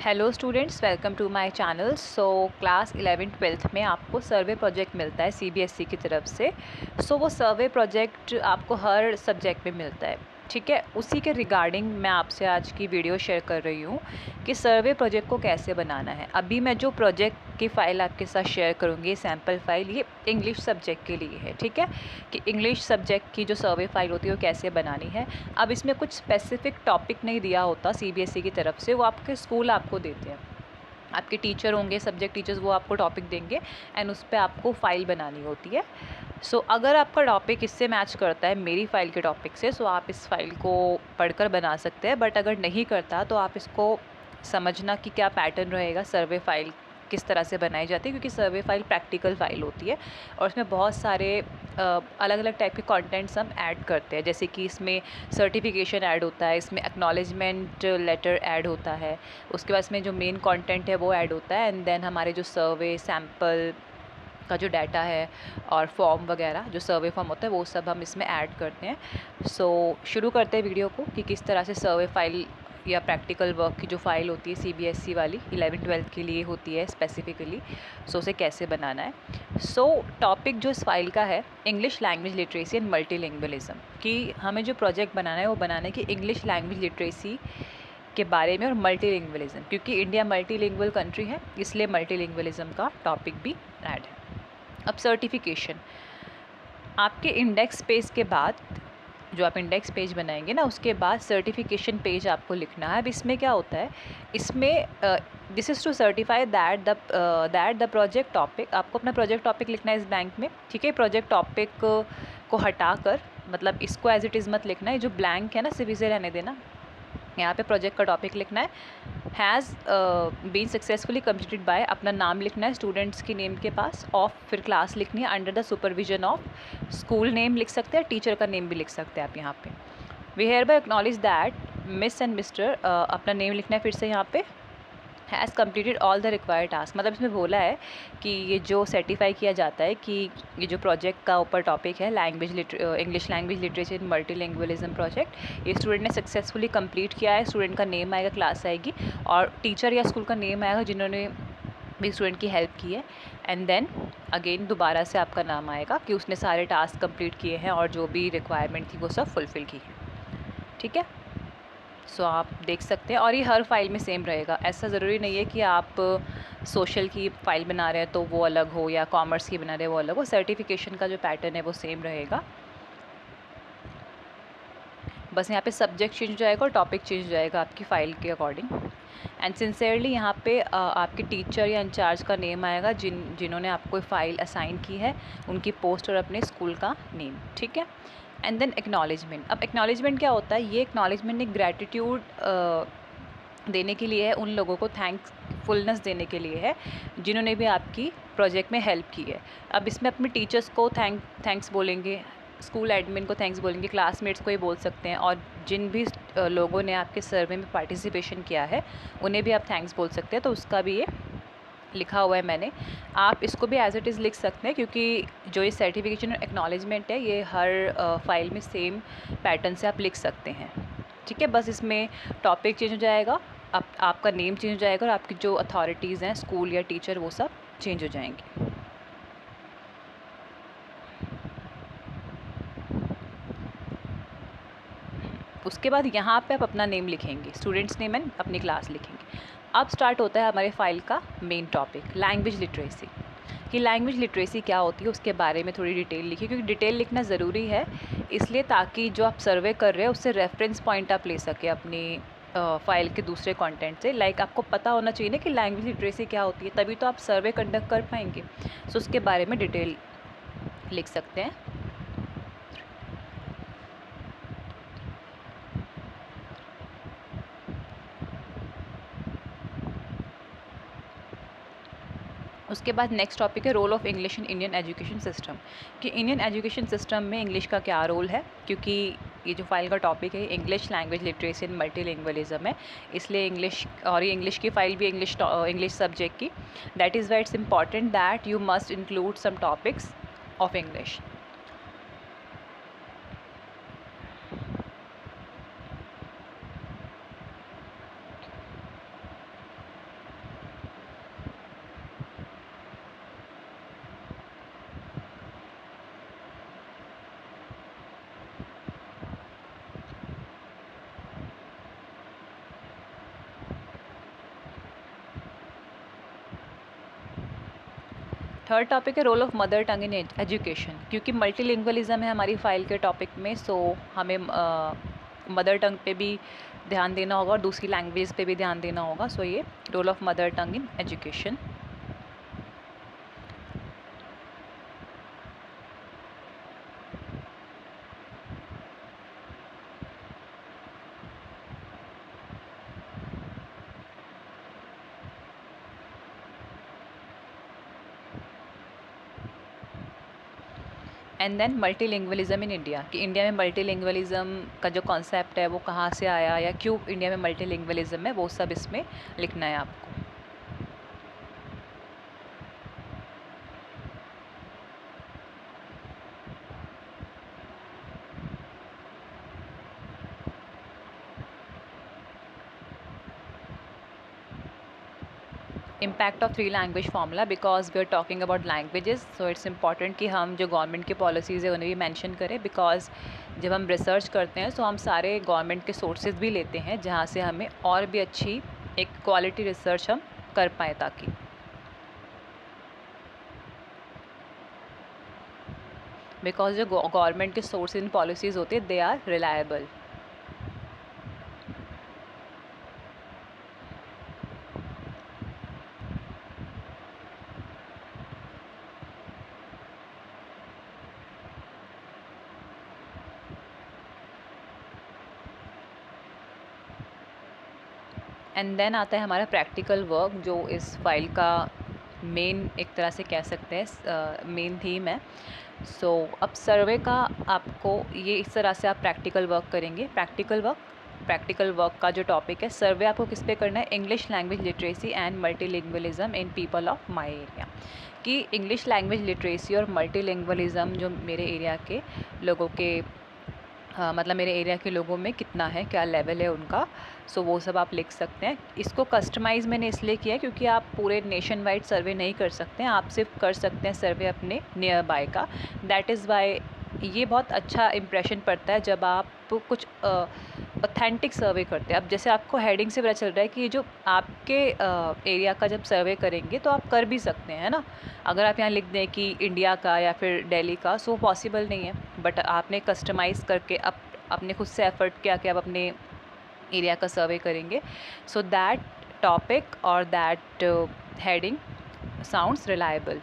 Hello students, welcome to my channel. So class 11th-12th में आपको सर्वे project मिलता है सीबीएसई की तरफ से। वो सर्वे प्रोजेक्ट आपको हर सब्जेक्ट में मिलता है, ठीक है। उसी के रिगार्डिंग मैं आपसे आज की वीडियो शेयर कर रही हूँ कि सर्वे प्रोजेक्ट को कैसे बनाना है। अभी मैं जो प्रोजेक्ट की फ़ाइल आपके साथ शेयर करूँगी, सैम्पल फ़ाइल, ये इंग्लिश सब्जेक्ट के लिए है, ठीक है, कि इंग्लिश सब्जेक्ट की जो सर्वे फ़ाइल होती है वो कैसे बनानी है। अब इसमें कुछ स्पेसिफिक टॉपिक नहीं दिया होता सीबीएसई की तरफ से, वो आपके स्कूल आपको देते हैं। आपके टीचर होंगे, सब्जेक्ट टीचर्स, वो आपको टॉपिक देंगे एंड उस पर आपको फ़ाइल बनानी होती है। अगर आपका टॉपिक इससे मैच करता है मेरी फ़ाइल के टॉपिक से, आप इस फ़ाइल को पढ़कर बना सकते हैं। बट अगर नहीं करता तो आप इसको समझना कि क्या पैटर्न रहेगा, सर्वे फ़ाइल किस तरह से बनाई जाती है, क्योंकि सर्वे फ़ाइल प्रैक्टिकल फ़ाइल होती है और उसमें बहुत सारे अलग अलग टाइप के कंटेंट्स हम ऐड करते हैं। जैसे कि इसमें सर्टिफिकेशन ऐड होता है, इसमें एक्नॉलेजमेंट लेटर ऐड होता है, उसके बाद इसमें जो मेन कंटेंट है वो ऐड होता है, एंड देन हमारे जो सर्वे सैम्पल का जो डाटा है और फॉर्म वगैरह, जो सर्वे फॉर्म होता है, वो सब हम इसमें ऐड करते हैं। शुरू करते हैं वीडियो को कि किस तरह से सर्वे फाइल या प्रैक्टिकल वर्क की जो फ़ाइल होती है सीबीएसई वाली 11th-12th के लिए होती है स्पेसिफिकली, उसे कैसे बनाना है। टॉपिक जो इस फाइल का है, English language literacy and multilingualism, कि हमें जो प्रोजेक्ट बनाना है वो बनाना है कि इंग्लिश लैंग्वेज लिटरेसी के बारे में और मल्टीलिंगुअलिज्म, क्योंकि इंडिया मल्टीलिंगुअल कंट्री है, इसलिए मल्टीलिंगुअलिज्म का टॉपिक भी ऐड है। अब सर्टिफिकेशन, आपके इंडेक्स पेज के बाद, जो आप इंडेक्स पेज बनाएंगे ना, उसके बाद सर्टिफिकेशन पेज आपको लिखना है। अब इसमें क्या होता है, इसमें this is to certify that the project topic, आपको अपना प्रोजेक्ट टॉपिक लिखना है इस बैंक में, ठीक है। प्रोजेक्ट टॉपिक को हटाकर, मतलब इसको एज इट इज़ मत लिखना है, जो ब्लैंक है ना सिर्फ इसे रहने देना। यहाँ पे प्रोजेक्ट का टॉपिक लिखना है, has been successfully completed by, अपना नाम लिखना है स्टूडेंट्स की नेम के पास, ऑफ फिर क्लास लिखनी है, under the supervision of, school name लिख सकते हैं, टीचर का नेम भी लिख सकते हैं आप यहाँ पे। We hereby acknowledge that miss and mister, अपना नेम लिखना है फिर से यहाँ पे, has completed all the required task, मतलब इसमें बोला है कि ये जो सर्टिफाई किया जाता है कि ये जो प्रोजेक्ट का ऊपर टॉपिक है English language literature in multilingualism project, ये स्टूडेंट ने सक्सेसफुली कंप्लीट किया है। स्टूडेंट का नेम आएगा, क्लास आएगी और टीचर या स्कूल का नेम आएगा जिन्होंने भी स्टूडेंट की हेल्प की है, एंड देन अगेन दोबारा से आपका नाम आएगा कि उसने सारे टास्क कंप्लीट किए हैं और जो भी रिक्वायरमेंट थी वो सब फुलफ़िल की है, ठीक है। आप देख सकते हैं, और ये हर फाइल में सेम रहेगा। ऐसा ज़रूरी नहीं है कि आप सोशल की फ़ाइल बना रहे हैं तो वो अलग हो, या कॉमर्स की बना रहे हैं वो अलग हो। सर्टिफिकेशन का जो पैटर्न है वो सेम रहेगा, बस यहाँ पे सब्जेक्ट चेंज हो जाएगा और टॉपिक चेंज हो जाएगा आपकी फ़ाइल के अकॉर्डिंग। एंड सिंसियरली यहाँ पे आपके टीचर या इंचार्ज का नेम आएगा जिन्होंने आपको फ़ाइल असाइन की है, उनकी पोस्ट और अपने स्कूल का नेम, ठीक है। And then acknowledgement. अब एक्नॉलेजमेंट क्या होता है, ये एक्नॉलेजमेंट एक ग्रैटिट्यूड देने के लिए है, उन लोगों को थैंकफुलनेस देने के लिए है जिन्होंने भी आपकी प्रोजेक्ट में हेल्प की है। अब इसमें अपने टीचर्स को थैंक्स बोलेंगे, स्कूल एडमिन को थैंक्स बोलेंगे, क्लासमेट्स को ही बोल सकते हैं, और जिन भी लोगों ने आपके सर्वे में पार्टिसिपेशन किया है उन्हें भी आप थैंक्स बोल सकते हैं। तो उसका भी ये लिखा हुआ है मैंने, आप इसको भी एज इट इज़ लिख सकते हैं, क्योंकि जो ये सर्टिफिकेशन और एक्नॉलेजमेंट है ये हर फाइल में सेम पैटर्न से आप लिख सकते हैं, ठीक है। बस इसमें टॉपिक चेंज हो जाएगा, आपका नेम चेंज हो जाएगा और आपकी जो अथॉरिटीज़ हैं, स्कूल या टीचर, वो सब चेंज हो जाएंगे। उसके बाद यहाँ पे आप अपना नेम लिखेंगे, स्टूडेंट्स नेम एंड अपनी क्लास लिखेंगे। अब स्टार्ट होता है हमारे फाइल का मेन टॉपिक, लैंग्वेज लिटरेसी, कि लैंग्वेज लिटरेसी क्या होती है उसके बारे में थोड़ी डिटेल लिखिए, क्योंकि डिटेल लिखना ज़रूरी है इसलिए ताकि जो आप सर्वे कर रहे हैं उससे रेफरेंस पॉइंट आप ले सकें अपनी फ़ाइल के दूसरे कंटेंट से। लाइक आपको पता होना चाहिए ना कि लैंग्वेज लिटरेसी क्या होती है, तभी तो आप सर्वे कंडक्ट कर पाएंगे। उसके बारे में डिटेल लिख सकते हैं। उसके बाद नेक्स्ट टॉपिक है role of English in Indian education system, कि इंडियन एजुकेशन सिस्टम में इंग्लिश का क्या रोल है, क्योंकि ये जो फाइल का टॉपिक है English language literacy in multilingualism है, इसलिए इंग्लिश, और ये इंग्लिश की फ़ाइल भी इंग्लिश सब्जेक्ट की, that is why it's important that you must include some topics of English. Third topic है role of mother tongue in education, क्योंकि multilingualism है हमारी फाइल के टॉपिक में, सो हमें मदर टंग पे भी ध्यान देना होगा और दूसरी लैंग्वेज पे भी ध्यान देना होगा। सो ये role of mother tongue in education. And then multilingualism in India, कि इंडिया में मल्टीलिंगुअलिज्म का जो कॉन्सेप्ट है वो कहाँ से आया या क्यों इंडिया में मल्टीलिंगुअलिज्म है, वो सब इसमें लिखना है आपको। Impact of three language formula, because we are talking about languages, so it's important कि हम जो गवर्नमेंट की पॉलिसीज़ है उन्हें भी मेंशन करें, बिकॉज जब हम रिसर्च करते हैं तो हम सारे गवर्नमेंट के सोर्सेज भी लेते हैं जहाँ से हमें और भी अच्छी एक क्वालिटी रिसर्च हम कर पाएँ, ताकि बिकॉज जो गवर्नमेंट के सोर्सेज एंड पॉलिसीज़ होती है they are reliable. And then आता है हमारा प्रैक्टिकल वर्क, जो इस फाइल का मेन एक तरह से कह सकते हैं मेन थीम है। सो अब सर्वे का आपको ये इस तरह से आप प्रैक्टिकल वर्क करेंगे। प्रैक्टिकल वर्क का जो टॉपिक है, सर्वे आपको किस पे करना है, English language literacy and multilingualism in people of my area, कि इंग्लिश लैंग्वेज लिटरेसी और मल्टीलिंगुअलिज्म जो मेरे एरिया के लोगों के मतलब मेरे एरिया के लोगों में कितना है, क्या लेवल है उनका, सो वो सब आप लिख सकते हैं। इसको कस्टमाइज़ मैंने इसलिए किया है क्योंकि आप पूरे नेशन वाइड सर्वे नहीं कर सकते हैं, आप सिर्फ कर सकते हैं सर्वे अपने नियर बाय का। दैट इज़ वाई ये बहुत अच्छा इम्प्रेशन पड़ता है जब आप कुछ ऑथेंटिक सर्वे करते हैं। अब जैसे आपको हेडिंग से पता चल रहा है कि जो आपके एरिया का जब सर्वे करेंगे तो आप कर भी सकते हैं ना। अगर आप यहाँ लिख दें कि इंडिया का या फिर दिल्ली का, सो पॉसिबल नहीं है, बट आपने कस्टमाइज़ करके अपने खुद से एफर्ट किया कि आप अपने एरिया का सर्वे करेंगे, सो दैट टॉपिक और दैट हेडिंग साउंड्स रिलायबल।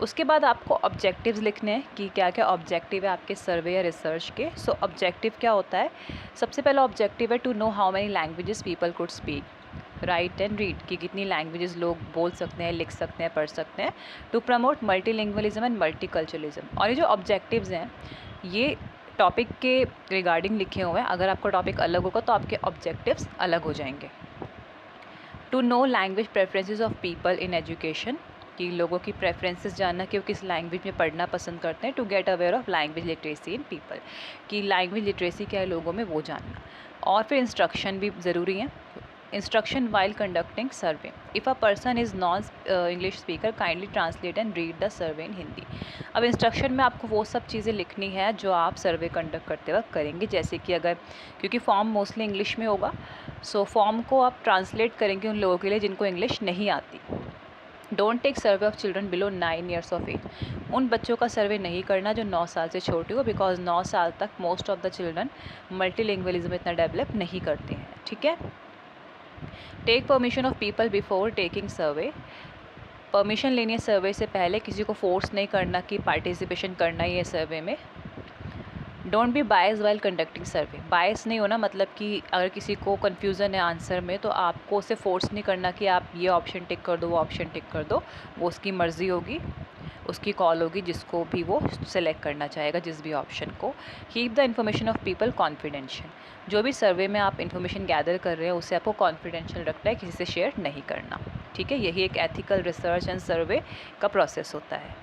उसके बाद आपको ऑब्जेक्टिव्स लिखने हैं कि क्या क्या ऑब्जेक्टिव है आपके सर्वे या रिसर्च के। सो ऑब्जेक्टिव क्या होता है, सबसे पहला ऑब्जेक्टिव है to know how many languages people could speak, write and read, कि कितनी लैंग्वेजेस लोग बोल सकते हैं, लिख सकते हैं, पढ़ सकते हैं। To promote multilingualism and multiculturalism. और ये जो ऑब्जेक्टिव्स हैं ये टॉपिक के रिगार्डिंग लिखे हुए हैं, अगर आपका टॉपिक अलग होगा तो आपके ऑब्जेक्टिव्स अलग हो जाएंगे। To know language preferences of people in education, कि लोगों की प्रेफरेंसेस जानना कि वो किस लैंग्वेज में पढ़ना पसंद करते हैं। To get aware of language literacy in people, कि लैंग्वेज लिटरेसी क्या है लोगों में वो जानना। और फिर इंस्ट्रक्शन भी ज़रूरी है। Instruction while conducting survey, if a person is non English speaker kindly translate and read the survey in Hindi. अब इंस्ट्रक्शन में आपको वो सब चीज़ें लिखनी है जो आप सर्वे कंडक्ट करते वक्त करेंगे, जैसे कि अगर क्योंकि फॉर्म मोस्टली इंग्लिश में होगा, सो फॉर्म को आप ट्रांसलेट करेंगे उन लोगों के लिए जिनको इंग्लिश नहीं आती। Don't take survey of children below 9 years of age, उन बच्चों का सर्वे नहीं करना जो 9 साल से छोटे हो, बिकॉज 9 साल तक most of the children multilingualism इतना डेवलप नहीं करते हैं, ठीक है। Take permission of people before taking survey, permission लेनी है सर्वे से पहले, किसी को फोर्स नहीं करना कि पार्टिसिपेशन करना ही है सर्वे में। Don't be bias while conducting survey, bias नहीं होना, मतलब कि अगर किसी को कन्फ्यूज़न है आंसर में तो आपको उसे फोर्स नहीं करना कि आप ये ऑप्शन टिक कर दो, वो ऑप्शन टिक कर दो, वो उसकी मर्ज़ी होगी, उसकी कॉल होगी जिसको भी वो सेलेक्ट करना चाहेगा, जिस भी ऑप्शन को। Keep the information of people confidential, जो भी सर्वे में आप इन्फॉर्मेशन गैदर कर रहे हैं उसे आपको कॉन्फिडेंशियल रखना है, किसी से शेयर नहीं करना, ठीक है। यही एक एथिकल रिसर्च एंड सर्वे का प्रोसेस होता है।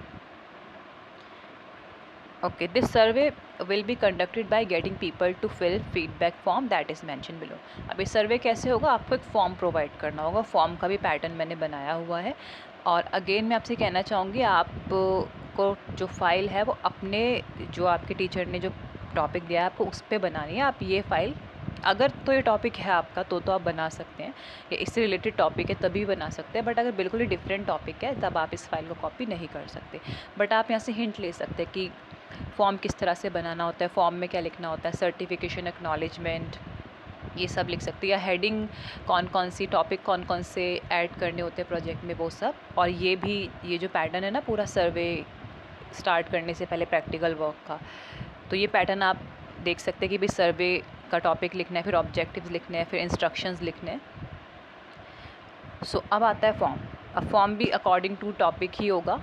Okay, this survey will be conducted by getting people to fill feedback form that is mention below. अब ये सर्वे कैसे होगा, आपको एक फॉर्म प्रोवाइड करना होगा, फॉर्म का भी पैटर्न मैंने बनाया हुआ है। और अगेन मैं आपसे कहना चाहूँगी, आपको जो फाइल है वो अपने जो आपके टीचर ने जो टॉपिक दिया है आपको उस पर बनानी है। आप ये फ़ाइल अगर तो ये टॉपिक है आपका तो आप बना सकते हैं, या इससे रिलेटेड टॉपिक है तभी बना सकते हैं, बट अगर बिल्कुल ही डिफरेंट टॉपिक है तब आप इस फाइल को कॉपी नहीं कर सकते। बट आप यहाँ से हिंट ले सकते हैं कि फॉर्म किस तरह से बनाना होता है, फॉर्म में क्या लिखना होता है, सर्टिफिकेशन, एक्नॉलेजमेंट, ये सब लिख सकते हैं, या हेडिंग कौन कौन सी टॉपिक कौन कौन से ऐड करने होते हैं प्रोजेक्ट में, वो सब। और ये भी, ये जो पैटर्न है ना पूरा सर्वे स्टार्ट करने से पहले प्रैक्टिकल वर्क का, तो ये पैटर्न आप देख सकते हैं कि भाई सर्वे का टॉपिक लिखना है, फिर ऑब्जेक्टिव्स लिखने हैं, फिर इंस्ट्रक्शंस लिखने हैं। सो अब आता है फॉर्म। अब फॉर्म भी अकॉर्डिंग टू टॉपिक ही होगा।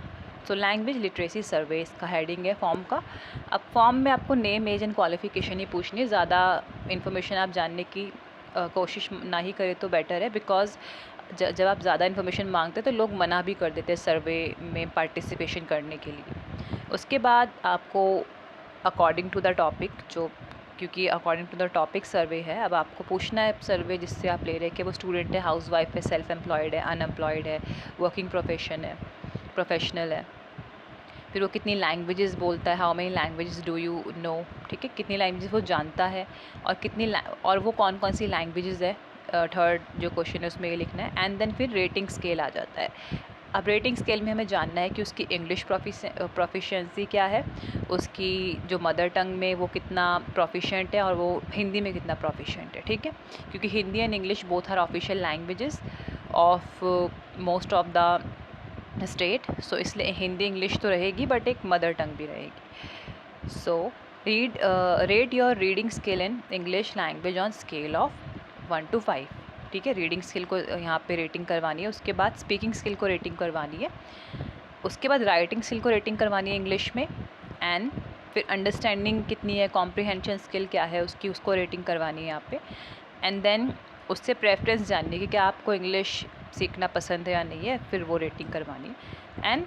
सो लैंग्वेज लिटरेसी सर्वे इसका हेडिंग है फॉर्म का। अब फॉर्म में आपको नेम, एज एंड क्वालिफिकेशन ही पूछनी है, ज़्यादा इन्फॉर्मेशन आप जानने की कोशिश ना ही करें तो बेटर है, बिकॉज जब आप ज़्यादा इन्फॉर्मेशन मांगते हैं तो लोग मना भी कर देते हैं सर्वे में पार्टिसिपेशन करने के लिए। उसके बाद आपको अकॉर्डिंग टू द टॉपिक, जो क्योंकि अकॉर्डिंग टू द टॉपिक सर्वे है, अब आपको पूछना है सर्वे जिससे आप ले रहे हैं कि वो स्टूडेंट है, हाउसवाइफ है, सेल्फ एम्प्लॉयड है, अनएम्प्लॉयड है, वर्किंग प्रोफेशनल है, फिर वो कितनी लैंग्वेजेस बोलता है, how many languages do you know, ठीक है, कितनी लैंग्वेजेस वो जानता है, और और वो कौन कौन सी लैंग्वेजेस है। थर्ड जो क्वेश्चन है उसमें ये लिखना है। एंड देन फिर रेटिंग स्केल आ जाता है। अब रेटिंग स्केल में हमें जानना है कि उसकी इंग्लिश प्रोफिशिएंसी क्या है, उसकी जो मदर टंग में वो कितना प्रोफिशिएंट है, और वो हिंदी में कितना प्रोफिशिएंट है, ठीक है, क्योंकि Hindi and English both are official languages of most of the state. So इसलिए हिंदी इंग्लिश तो रहेगी, बट एक मदर टंग भी रहेगी। So rate your reading skill in English language on scale of 1 to 5, ठीक है। रीडिंग स्किल को यहाँ पे रेटिंग करवानी है, उसके बाद स्पीकिंग स्किल को रेटिंग करवानी है, उसके बाद राइटिंग स्किल को रेटिंग करवानी है इंग्लिश में, एंड फिर अंडरस्टैंडिंग कितनी है, कॉम्प्रिहेंशन स्किल क्या है उसकी, उसको रेटिंग करवानी है यहाँ पे। एंड देन उससे प्रेफरेंस जाननी है कि क्या आपको इंग्लिश सीखना पसंद है या नहीं है, फिर वो रेटिंग करवानी है। एंड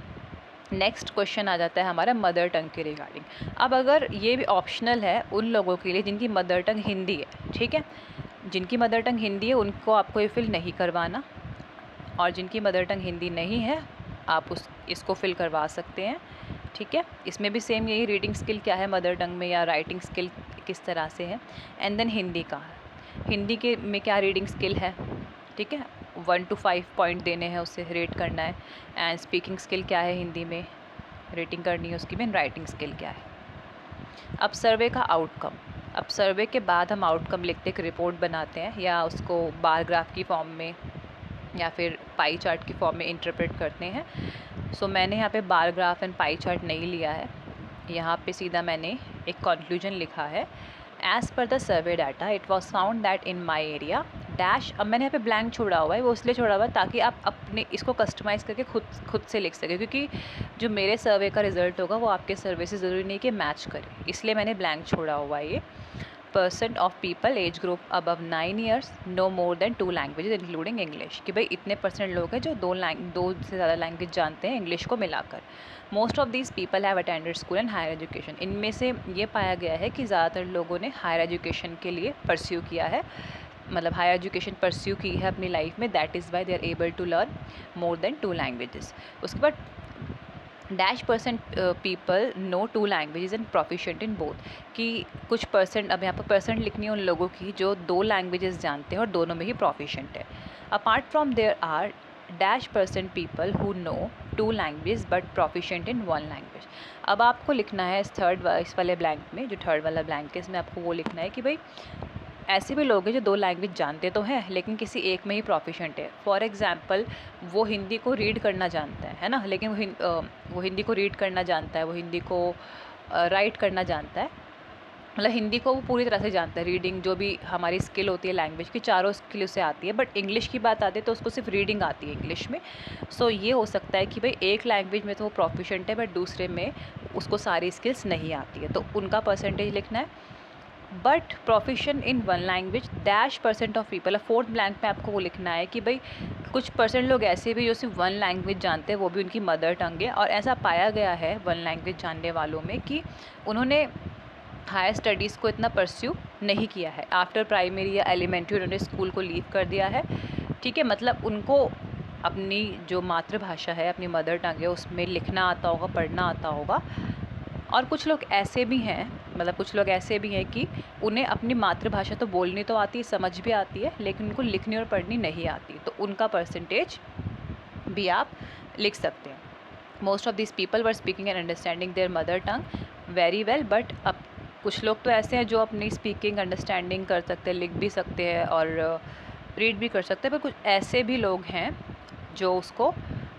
नेक्स्ट क्वेश्चन आ जाता है हमारा मदर टंग के रिगार्डिंग। अब अगर ये भी ऑप्शनल है उन लोगों के लिए जिनकी मदर टंग हिंदी है, ठीक है, जिनकी मदर टंग हिंदी है उनको आपको ये फिल नहीं करवाना, और जिनकी मदर टंग हिंदी नहीं है आप इसको फिल करवा सकते हैं, ठीक है। इसमें भी सेम यही, रीडिंग स्किल क्या है मदर टंग में, या राइटिंग स्किल किस तरह से है। एंड देन हिंदी का, हिंदी के में क्या रीडिंग स्किल है, ठीक है, 1 to 5 पॉइंट देने हैं, उसे रेट करना है। एंड स्पीकिंग स्किल क्या है हिंदी में, रेटिंग करनी है उसकी भी। राइटिंग स्किल क्या है। अब सर्वे का आउटकम। अब सर्वे के बाद हम आउटकम लिखते, एक रिपोर्ट बनाते हैं, या उसको बार ग्राफ की फॉर्म में या फिर पाई चार्ट की फॉर्म में इंटरप्रेट करते हैं। सो मैंने यहाँ पे bar graph and pie chart नहीं लिया है, यहाँ पे सीधा मैंने एक कंक्लूजन लिखा है। As per the survey data it was found that in my area dash. अब मैंने यहाँ पे ब्लैंक छोड़ा हुआ है, वो इसलिए छोड़ा हुआ है ताकि आप अपने इसको कस्टमाइज़ करके खुद से लिख सकें, क्योंकि जो मेरे सर्वे का रिजल्ट होगा वो आपके सर्वे से ज़रूरी नहीं कि मैच करे, इसलिए मैंने ब्लैंक छोड़ा हुआ है ये। % Of people age group above 9 years know more than 2 languages including English, कि भाई इतने % लोग हैं जो दो से ज़्यादा लैंग्वेज जानते हैं इंग्लिश को मिलाकर। Most of these people have attended school and higher education. इनमें से ये पाया गया है कि ज़्यादातर लोगों ने हायर एजुकेशन के लिए परस्यू किया है, मतलब हायर एजुकेशन परस्यू की है अपनी लाइफ में, that is why they are able to learn more than 2 languages. उसके बाद -% people know 2 languages and proficient in both, कि कुछ %, अब यहाँ पर % लिखनी है उन लोगों की जो 2 लैंग्वेजेस जानते हैं और दोनों में ही प्रोफिशिएंट है। Apart from there are -% people who know 2 language but proficient in 1 language. अब आपको लिखना है इस वाले ब्लैंक में, जो थर्ड वाला ब्लैंक है इसमें आपको वो लिखना है कि भाई ऐसे भी लोग हैं जो 2 लैंग्वेज जानते तो हैं लेकिन किसी एक में ही प्रोफिशिएंट है। फॉर एग्जांपल वो हिंदी को रीड करना जानता है ना, लेकिन वो हिंदी को रीड करना जानता है, वो हिंदी को राइट करना जानता है, मतलब हिंदी को वो पूरी तरह से जानता है। रीडिंग जो भी हमारी स्किल होती है लैंग्वेज की, चारों स्किल उसे आती है, बट इंग्लिश की बात आती है तो उसको सिर्फ रीडिंग आती है इंग्लिश में। सो ये हो सकता है कि भाई एक लैंग्वेज में तो वो प्रोफिशिएंट है बट दूसरे में उसको सारी स्किल्स नहीं आती है, तो उनका % लिखना है। But proficient in 1 language -% of people. Fourth blank में आपको वो लिखना है कि भाई कुछ % लोग ऐसे भी जो सिर्फ 1 लैंग्वेज जानते हैं, वो भी उनकी मदर टंग है, और ऐसा पाया गया है 1 लैंग्वेज जानने वालों में कि उन्होंने हायर स्टडीज़ को इतना परस्यू नहीं किया है। आफ्टर प्राइमरी या एलिमेंट्री उन्होंने स्कूल को लीव कर दिया है, ठीक है, मतलब उनको अपनी जो मातृभाषा है, अपनी मदर टंग है, उसमें लिखना आता होगा, पढ़ना आता होगा, और कुछ लोग ऐसे भी हैं, मतलब कुछ लोग ऐसे भी हैं कि उन्हें अपनी मातृभाषा तो बोलनी तो आती है, समझ भी आती है, लेकिन उनको लिखनी और पढ़नी नहीं आती, तो उनका परसेंटेज भी आप लिख सकते हैं। Most of this people were speaking and understanding their mother tongue very well, but अब कुछ लोग तो ऐसे हैं जो अपनी स्पीकिंग अंडरस्टैंडिंग कर सकते हैं, लिख भी सकते हैं और रीड भी कर सकते हैं, पर कुछ ऐसे भी लोग हैं जो उसको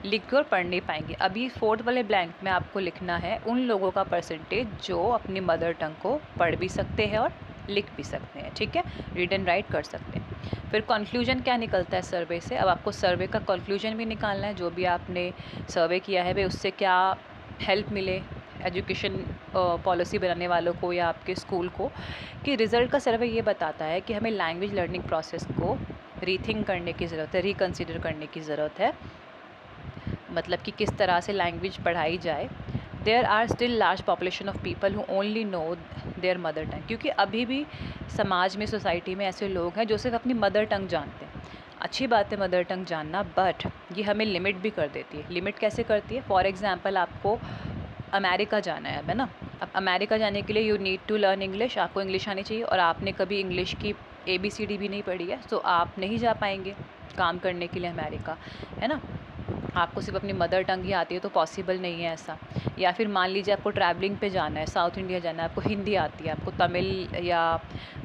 लिख के और पढ़ नहीं पाएंगे। अभी 4th वाले ब्लैंक में आपको लिखना है उन लोगों का परसेंटेज जो अपनी मदर टंग को पढ़ भी सकते हैं और लिख भी सकते हैं, ठीक है, रीड एंड राइट कर सकते हैं। फिर कंक्लूजन क्या निकलता है सर्वे से? अब आपको सर्वे का कंक्लूजन भी निकालना है, जो भी आपने सर्वे किया है भाई उससे क्या हेल्प मिले एजुकेशन पॉलिसी बनाने वालों को या आपके स्कूल को। कि रिज़ल्ट का सर्वे ये बताता है कि हमें लैंग्वेज लर्निंग प्रोसेस को रीथिंक करने की ज़रूरत है, रिकन्सिडर करने की ज़रूरत है, मतलब कि किस तरह से लैंग्वेज पढ़ाई जाए। There are still large population of people who only know their mother tongue, क्योंकि अभी भी समाज में, सोसाइटी में ऐसे लोग हैं जो सिर्फ अपनी मदर टंग जानते हैं। अच्छी बात है मदर टंग जानना, बट ये हमें लिमिट भी कर देती है। लिमिट कैसे करती है? फॉर एग्ज़ाम्पल आपको अमेरिका जाना है ना, अब अमेरिका जाने के लिए you need to learn English, आपको इंग्लिश आनी चाहिए, और आपने कभी इंग्लिश की ABCD भी नहीं पढ़ी है, तो आप नहीं जा पाएंगे काम करने के लिए अमेरिका, है ना। आपको सिर्फ अपनी मदर टंग ही आती है तो पॉसिबल नहीं है ऐसा। या फिर मान लीजिए आपको ट्रैवलिंग पे जाना है, साउथ इंडिया जाना है, आपको हिंदी आती है, आपको तमिल या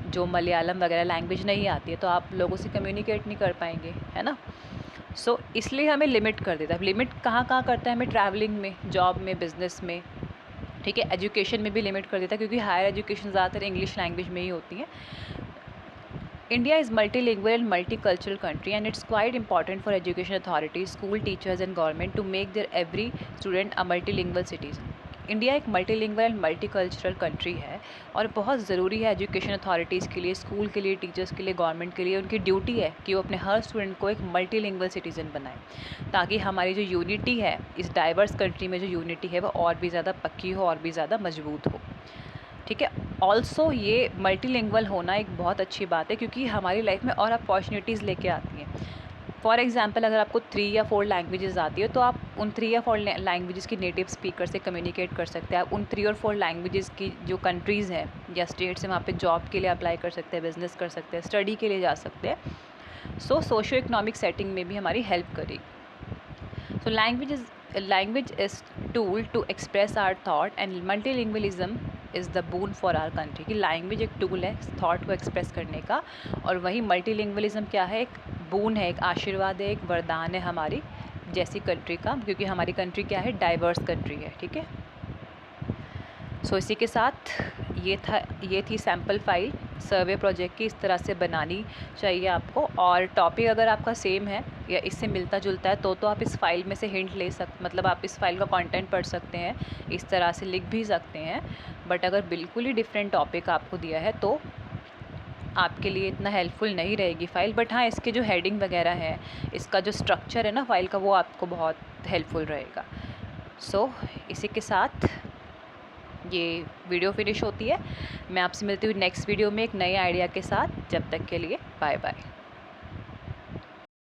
जो मलयालम वगैरह लैंग्वेज नहीं आती है, तो आप लोगों से कम्युनिकेट नहीं कर पाएंगे, है ना। सो इसलिए हमें लिमिट कर देता है। लिमिट कहाँ कहाँ करता है? हमें ट्रैवलिंग में, जॉब में, बिजनेस में, ठीक है, एजुकेशन में भी लिमिट कर देता है, क्योंकि हायर एजुकेशन ज़्यादातर इंग्लिश लैंग्वेज में ही होती है। India is multilingual and multicultural country, and it's quite important for education authorities, school teachers and government to make their every student a multilingual citizen. India एक multilingual and multicultural country है और बहुत ज़रूरी है education authorities के लिए, school के लिए, टीचर्स के लिए, गवर्नमेंट के लिए, उनकी ड्यूटी है कि वो अपने हर स्टूडेंट को एक मल्टीलिंगुअल सिटीज़न बनाएं, ताकि हमारी जो यूनिटी है इस डाइवर्स कंट्री में, जो यूनिटी है वो और भी ज़्यादा पक्की हो और भी ज़्यादा मजबूत हो, ठीक है। ऑल्सो ये मल्टीलिंगुअल होना एक बहुत अच्छी बात है, क्योंकि हमारी लाइफ में और अपॉर्चुनिटीज़ लेके आती हैं। फॉर एग्जांपल अगर आपको 3 या 4 लैंग्वेजेस आती है, तो आप उन 3 या 4 लैंग्वेजेस की नेटिव स्पीकर से कम्युनिकेट कर सकते हैं। आप उन 3 और 4 लैंग्वेजेस की जो कंट्रीज़ हैं या स्टेट्स हैं, वहाँ पे जॉब के लिए अप्लाई कर सकते हैं, बिजनेस कर सकते हैं, स्टडी के लिए जा सकते हैं। सो सोशो इकोनॉमिक सेटिंग में भी हमारी हेल्प करेगी। सो language is tool to express our thought, and multilingualism is the boon for our country। कि लैंग्वेज एक टूल है थॉट को एक्सप्रेस करने का, और वही मल्टीलिंगुअलिज्म क्या है? एक बून है, एक आशीर्वाद है, एक वरदान है हमारी जैसी कंट्री का, क्योंकि हमारी कंट्री क्या है? डाइवर्स कंट्री है, ठीक है। सो इसी के साथ ये थी सैम्पल फाइल सर्वे प्रोजेक्ट की। इस तरह से बनानी चाहिए आपको, और टॉपिक अगर आपका सेम है या इससे मिलता जुलता है तो आप इस फाइल में से हिंट ले मतलब आप इस फाइल का कंटेंट पढ़ सकते हैं, इस तरह से लिख भी सकते हैं। बट अगर बिल्कुल ही डिफरेंट टॉपिक आपको दिया है तो आपके लिए इतना हेल्पफुल नहीं रहेगी फ़ाइल। बट हाँ, इसके जो हेडिंग वगैरह है, इसका जो स्ट्रक्चर है ना फ़ाइल का, वो आपको बहुत हेल्पफुल रहेगा। सो इसी के साथ ये वीडियो फिनिश होती है। मैं आपसे मिलती हूँ नेक्स्ट वीडियो में एक नए आइडिया के साथ। जब तक के लिए बाय बाय।